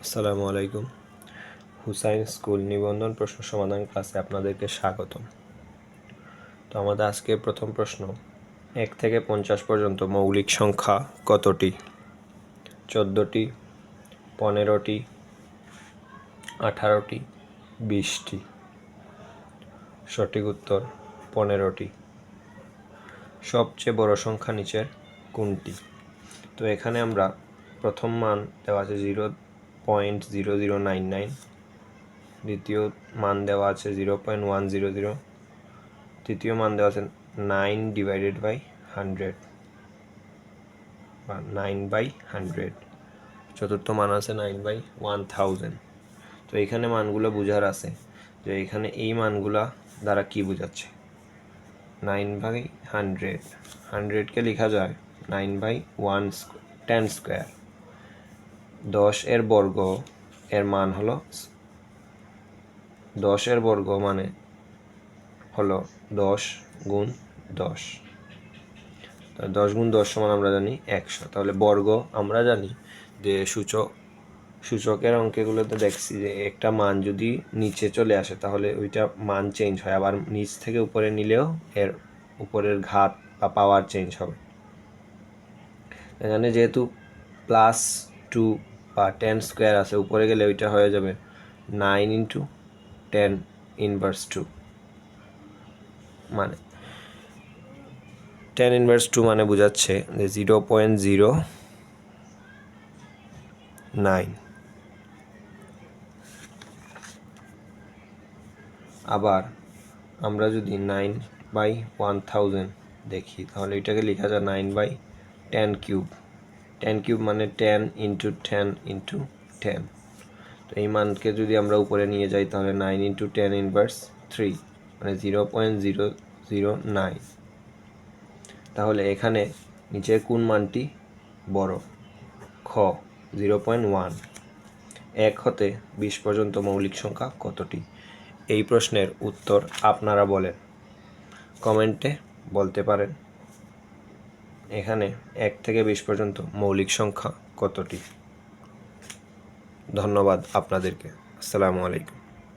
আসসালামু আলাইকুম। হুসাইন স্কুল নিবন্ধন প্রশ্ন সমাধান ক্লাসে আপনাদেরকে স্বাগতম। তো আমাদের আজকের প্রথম প্রশ্ন, 1 থেকে 50 পর্যন্ত মৌলিক সংখ্যা কতটি? 14টি, 15টি, 18টি, 20টি। সঠিক উত্তর 15টি। সবচেয়ে বড় সংখ্যা নিচের কোনটি? তো এখানে আমরা প্রথম মান দেওয়া আছে 0.0099, দ্বিতীয় মান দেওয়া আছে 0.100, তৃতীয় মান দেওয়া আছে 9/100 বা 9/100, চতুর্থ মান আছে 9/1000। তো এখানে মানগুলো বোঝার আছে যে এখানে এই মানগুলা দ্বারা কি বোঝাচ্ছে। 9/100, 100কে লেখা যায় 9/10 স্কোয়ার। 10 এর বর্গ এর মান হলো 10 এর বর্গ মানে হলো 10 গুণ 10। 10 গুণ 10 সমান আমরা জানি 100। তাহলে বর্গ আমরা জানি যে সূচকের অঙ্কগুলোতে দেখছি যে একটা মান যদি নিচে চলে আসে তাহলে ওইটা মান চেঞ্জ হয়, আবার নিচ থেকে উপরে নিলেও এর উপরের ঘাত বা পাওয়ার চেঞ্জ হবে। এখানে যেহেতু +2 বা 10 স্কোয়ার আছে, উপরে গেলে ওইটা হয়ে যাবে 9 × 10⁻²। মানে 10⁻² মানে বোঝাচ্ছে যে 0.09। আবার আমরা যদি 9/1000 দেখি তাহলে এটাকে লেখা যায় 9/10³ 10³ মানে 10 × 10 × 10। তো এই মানকে যদি আমরা উপরে নিয়ে যাই তাহলে 9 × 10⁻³ মানে 0.009। তাহলে এখানে নিচের কোন মানটি বড়? খ 0.1। 1 হতে 20 পর্যন্ত মৌলিক সংখ্যা কতটি? এই প্রশ্নের উত্তর আপনারা বলেন, কমেন্টে বলতে পারেন এখানে 1 থেকে 20 পর্যন্ত মৌলিক সংখ্যা কতটি। ধন্যবাদ আপনাদেরকে। আসসালামু আলাইকুম।